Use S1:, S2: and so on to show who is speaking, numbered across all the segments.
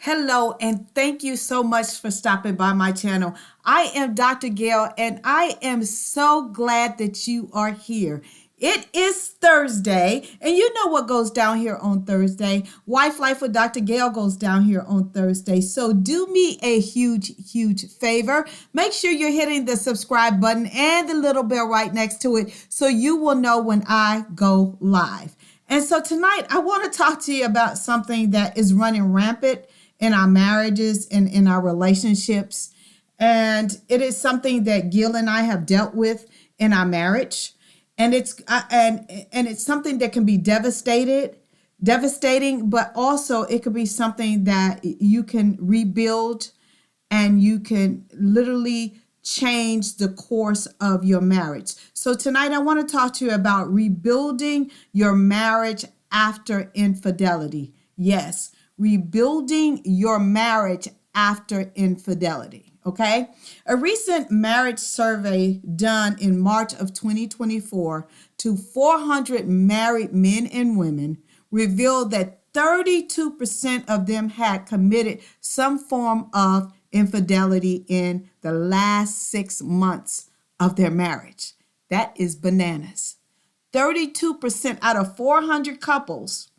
S1: Hello, and thank you so much for stopping by my channel. I am Dr. Gail, and I am so glad that you are here. It is Thursday, and you know what goes down here on Thursday. Wife Life with Dr. Gail goes down here on Thursday. So do me a huge favor. Make sure you're hitting the subscribe button and the little bell right next to it so you will know when I go live. And so tonight, I want to talk to you about something that is running rampant in our marriages and in our relationships. And it is something that Gil and I have dealt with in our marriage. And it's something that can be devastating, but also it could be something that you can rebuild and you can literally change the course of your marriage. So tonight I want to talk to you about rebuilding your marriage after infidelity. Yes, rebuilding your marriage after infidelity, okay? A recent marriage survey done in March of 2024 to 400 married men and women revealed that 32% of them had committed some form of infidelity in the last 6 months of their marriage. That is bananas. 32% out of 400 couples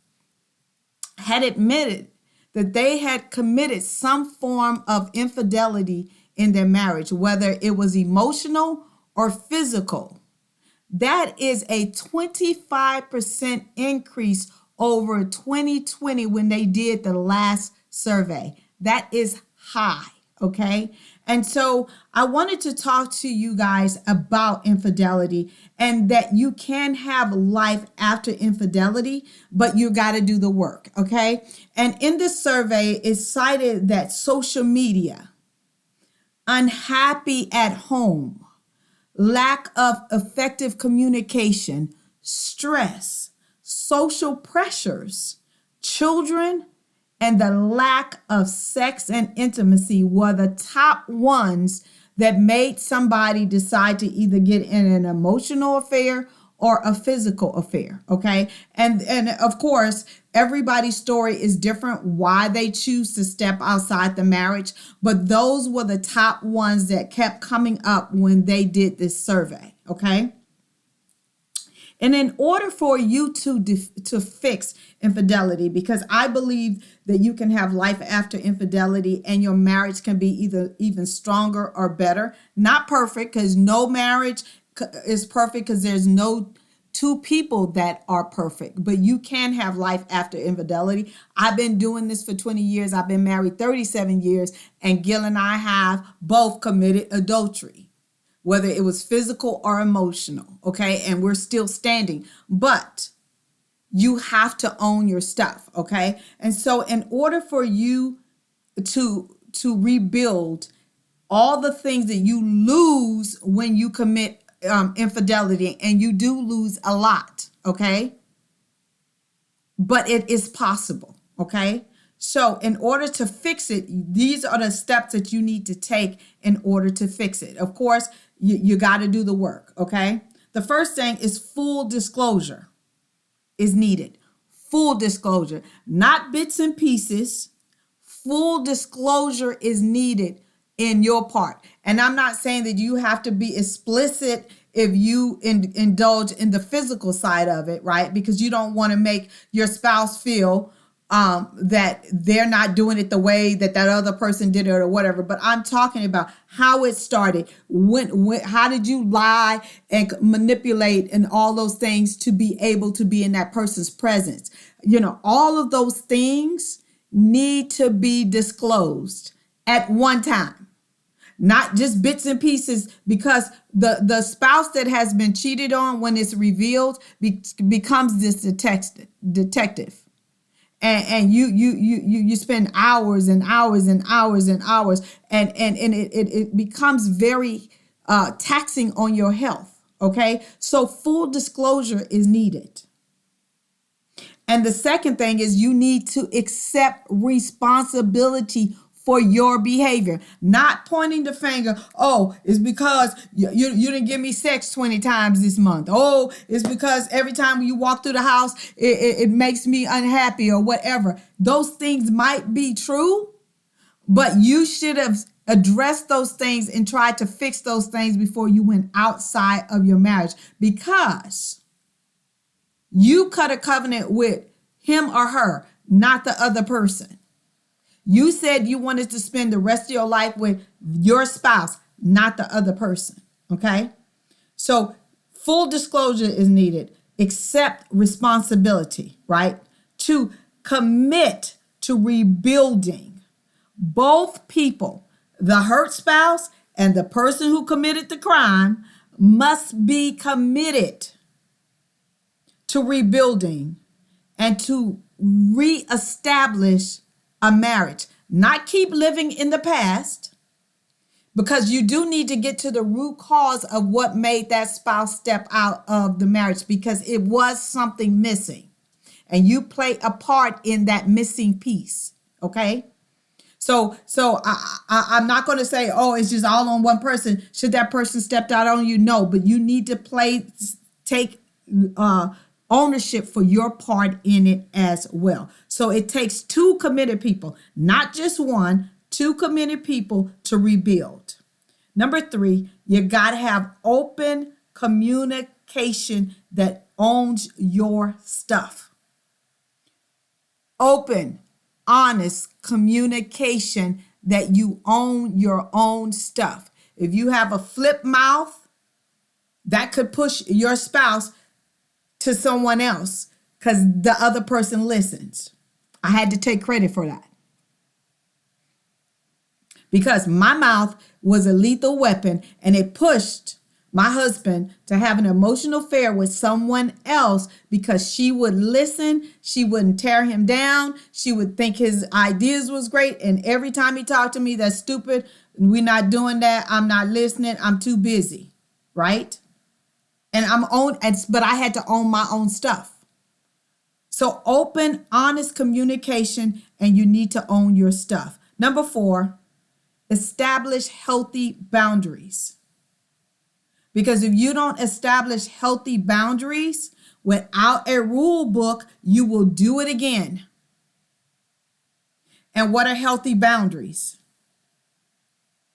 S1: had admitted that they had committed some form of infidelity in their marriage, whether it was emotional or physical. That is a 25% increase over 2020 when they did the last survey. That is high, okay? And so I wanted to talk to you guys about infidelity and that you can have life after infidelity, but you got to do the work, okay? And in this survey, it cited that social media, unhappy at home, lack of effective communication, stress, social pressures, children, and the lack of sex and intimacy were the top ones that made somebody decide to either get in an emotional affair or a physical affair, okay? And of course, everybody's story is different why they choose to step outside the marriage, but those were the top ones that kept coming up when they did this survey, okay? And in order for you to fix infidelity, because I believe that you can have life after infidelity and your marriage can be either even stronger or better. Not perfect, because no marriage is perfect, because there's no two people that are perfect, but you can have life after infidelity. I've been doing this for 20 years. I've been married 37 years, and Gil and I have both committed adultery, whether it was physical or emotional, okay? And we're still standing, but you have to own your stuff, okay? And so in order for you to rebuild all the things that you lose when you commit infidelity, and you do lose a lot, okay? But it is possible, okay? So in order to fix it, these are the steps that you need to take in order to fix it. Of course, you got to do the work, okay? The first thing is full disclosure is needed. Full disclosure, not bits and pieces. Full disclosure is needed in your part. And I'm not saying that you have to be explicit if you indulge in the physical side of it, right? Because you don't want to make your spouse feel that they're not doing it the way that other person did it or whatever. But I'm talking about how it started. How did you lie and manipulate and all those things to be able to be in that person's presence? You know, all of those things need to be disclosed at one time, not just bits and pieces, because the spouse that has been cheated on, when it's revealed, becomes this detective. And you spend hours and hours and hours and hours, and it becomes very taxing on your health, okay? So full disclosure is needed. And the second thing is you need to accept responsibility for your behavior, not pointing the finger. Oh, it's because you didn't give me sex 20 times this month. Oh, it's because every time you walk through the house, it makes me unhappy or whatever. Those things might be true, But you should have addressed those things and tried to fix those things before you went outside of your marriage, because you cut a covenant with him or her, not the other person. You said you wanted to spend the rest of your life with your spouse, not the other person. Okay? So full disclosure is needed. Accept responsibility, right? To commit to rebuilding. Both people, the hurt spouse and the person who committed the crime, must be committed to rebuilding and to reestablish a marriage. Not keep living in the past, because you do need to get to the root cause of what made that spouse step out of the marriage, because it was something missing and you play a part in that missing piece. Okay? So I'm not going to say, oh, it's just all on one person. Should that person stepped out on you? No, but you need to take ownership for your part in it as well. So it takes two committed people, not just one, two committed people to rebuild. Number 3, you got to have open communication that owns your stuff. Open, honest communication that you own your own stuff. If you have a flip mouth, that could push your spouse to someone else because the other person listens. I had to take credit for that, because my mouth was a lethal weapon and it pushed my husband to have an emotional affair with someone else, because she would listen. She wouldn't tear him down. She would think his ideas was great. And every time he talked to me, that's stupid. We're not doing that. I'm not listening. I'm too busy. Right? And but I had to own my own stuff. So open, honest communication, and you need to own your stuff. Number 4, establish healthy boundaries. Because if you don't establish healthy boundaries without a rule book, you will do it again. And what are healthy boundaries?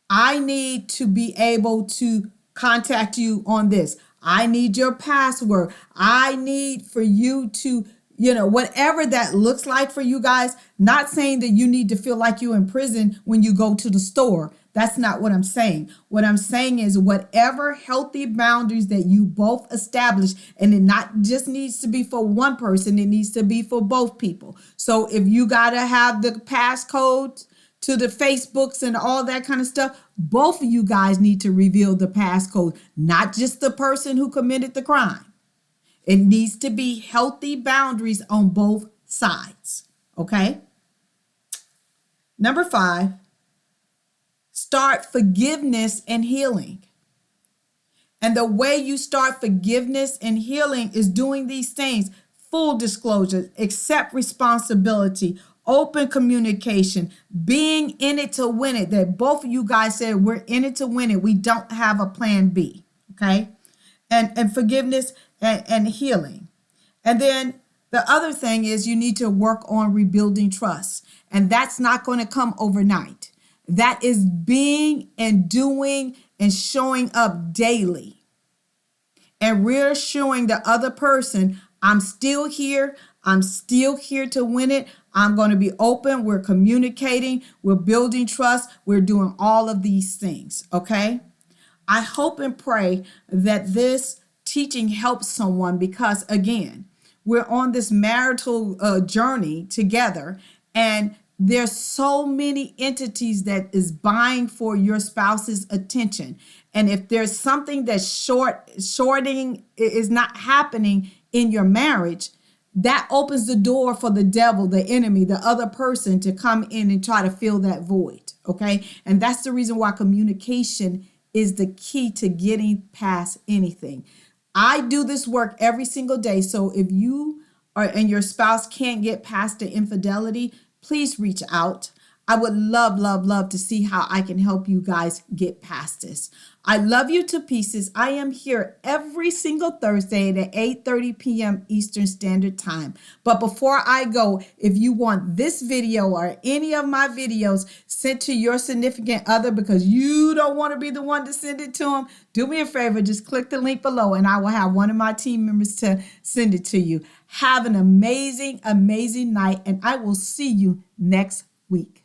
S1: I need to be able to contact you on this. I need your password. I need for you to, whatever that looks like for you guys. Not saying that you need to feel like you're in prison when you go to the store. That's not what I'm saying. What I'm saying is whatever healthy boundaries that you both establish, and it not just needs to be for one person, it needs to be for both people. So if you got to have the passcodes to the Facebooks and all that kind of stuff, both of you guys need to reveal the passcode, not just the person who committed the crime. It needs to be healthy boundaries on both sides. Okay? Number 5, start forgiveness and healing. And the way you start forgiveness and healing is doing these things: full disclosure, accept responsibility, open communication, being in it to win it. That both of you guys said, we're in it to win it. We don't have a plan B. Okay? And forgiveness and healing. And then the other thing is you need to work on rebuilding trust. And that's not going to come overnight. That is being and doing and showing up daily and reassuring the other person, I'm still here. I'm still here to win it. I'm going to be open. We're communicating. We're building trust. We're doing all of these things. Okay? I hope and pray that this teaching helps someone, because again, we're on this marital journey together, and there's so many entities that is vying for your spouse's attention. And if there's something that's shorting is not happening in your marriage, that opens the door for the devil, the enemy, the other person to come in and try to fill that void. Okay. And that's the reason why communication is the key to getting past anything. I do this work every single day. So if you and your spouse can't get past the infidelity, please reach out. I would love, love, love to see how I can help you guys get past this. I love you to pieces. I am here every single Thursday at 8:30 p.m. Eastern Standard Time. But before I go, if you want this video or any of my videos sent to your significant other because you don't want to be the one to send it to them, do me a favor, just click the link below and I will have one of my team members to send it to you. Have an amazing, amazing night, and I will see you next week.